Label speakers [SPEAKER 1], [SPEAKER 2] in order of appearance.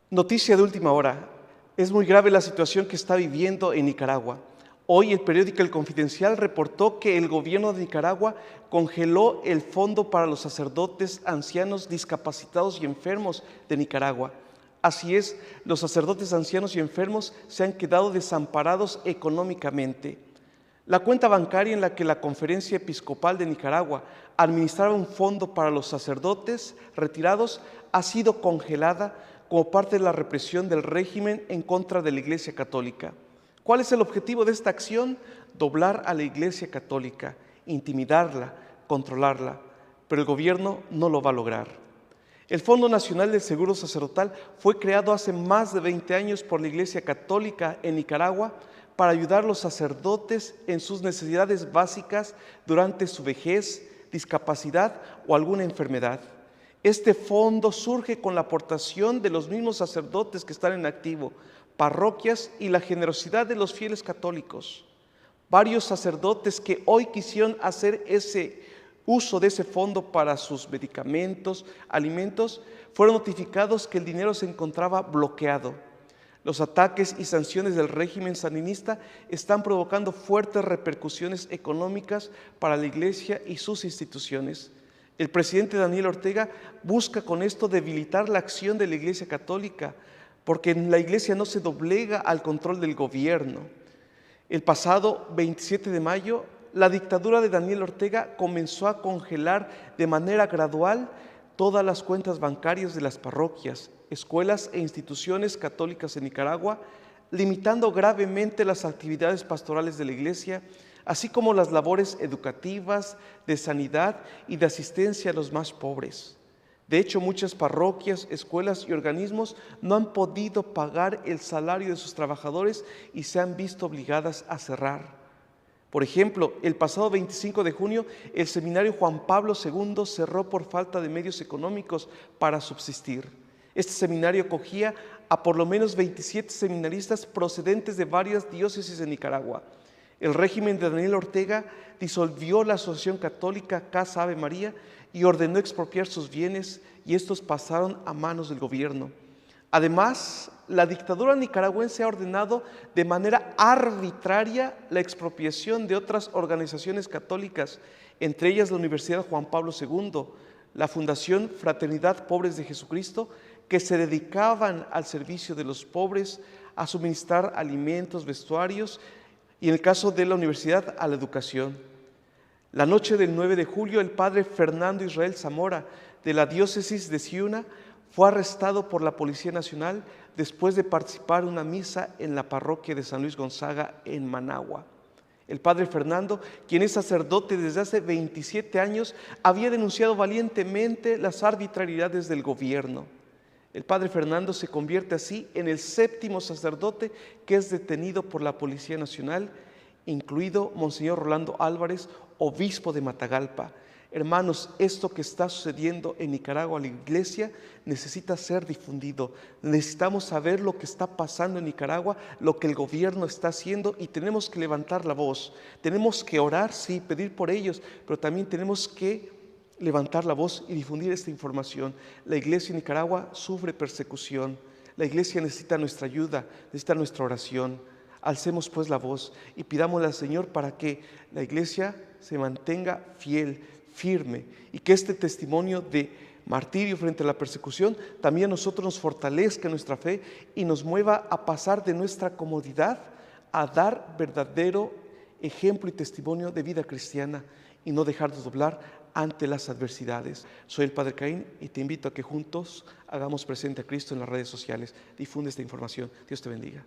[SPEAKER 1] Noticia de última hora. Es muy grave la situación que está viviendo en Nicaragua. Hoy el periódico El Confidencial reportó que el gobierno de Nicaragua congeló el fondo para los sacerdotes, ancianos, discapacitados y enfermos de Nicaragua. Así es, los sacerdotes, ancianos y enfermos se han quedado desamparados económicamente. La cuenta bancaria en la que la Conferencia Episcopal de Nicaragua administraba un fondo para los sacerdotes retirados ha sido congelada como parte de la represión del régimen en contra de la Iglesia Católica. ¿Cuál es el objetivo de esta acción? Doblar a la Iglesia Católica, intimidarla, controlarla, pero el gobierno no lo va a lograr. El Fondo Nacional del Seguro Sacerdotal fue creado hace más de 20 años por la Iglesia Católica en Nicaragua para ayudar a los sacerdotes en sus necesidades básicas durante su vejez, discapacidad o alguna enfermedad. Este fondo surge con la aportación de los mismos sacerdotes que están en activo, parroquias y la generosidad de los fieles católicos. Varios sacerdotes que hoy quisieron hacer ese uso de ese fondo para sus medicamentos, alimentos, fueron notificados que el dinero se encontraba bloqueado. Los ataques y sanciones del régimen sandinista están provocando fuertes repercusiones económicas para la Iglesia y sus instituciones. El presidente Daniel Ortega busca con esto debilitar la acción de la Iglesia Católica, porque la Iglesia no se doblega al control del gobierno. El pasado 27 de mayo, la dictadura de Daniel Ortega comenzó a congelar de manera gradual todas las cuentas bancarias de las parroquias, escuelas e instituciones católicas en Nicaragua, limitando gravemente las actividades pastorales de la Iglesia, así como las labores educativas, de sanidad y de asistencia a los más pobres. De hecho, muchas parroquias, escuelas y organismos no han podido pagar el salario de sus trabajadores y se han visto obligadas a cerrar. Por ejemplo, el pasado 25 de junio, el seminario Juan Pablo II cerró por falta de medios económicos para subsistir. Este seminario acogía a por lo menos 27 seminaristas procedentes de varias diócesis de Nicaragua. El régimen de Daniel Ortega disolvió la Asociación Católica Casa Ave María y ordenó expropiar sus bienes, y estos pasaron a manos del gobierno. Además, la dictadura nicaragüense ha ordenado de manera arbitraria la expropiación de otras organizaciones católicas, entre ellas la Universidad Juan Pablo II, la Fundación Fraternidad Pobres de Jesucristo, que se dedicaban al servicio de los pobres, a suministrar alimentos, vestuarios, y en el caso de la universidad, a la educación. La noche del 9 de julio, el padre Fernando Israel Zamora, de la diócesis de Ciuna, fue arrestado por la Policía Nacional después de participar en una misa en la parroquia de San Luis Gonzaga en Managua. El padre Fernando, quien es sacerdote desde hace 27 años, había denunciado valientemente las arbitrariedades del gobierno. El padre Fernando se convierte así en el 7º sacerdote que es detenido por la Policía Nacional, incluido Monseñor Rolando Álvarez, obispo de Matagalpa. Hermanos, esto que está sucediendo en Nicaragua, la Iglesia necesita ser difundido. Necesitamos saber lo que está pasando en Nicaragua, lo que el gobierno está haciendo, y tenemos que levantar la voz. Tenemos que orar, sí, pedir por ellos, pero también tenemos que levantar la voz y difundir esta información. La Iglesia en Nicaragua sufre persecución. La Iglesia necesita nuestra ayuda, necesita nuestra oración. Alcemos pues la voz y pidámosle al Señor para que la Iglesia se mantenga fiel, firme, y que este testimonio de martirio frente a la persecución también a nosotros nos fortalezca nuestra fe y nos mueva a pasar de nuestra comodidad a dar verdadero ejemplo y testimonio de vida cristiana y no dejarnos doblar ante las adversidades. Soy el Padre Caín y te invito a que juntos hagamos presente a Cristo en las redes sociales. Difunde esta información. Dios te bendiga.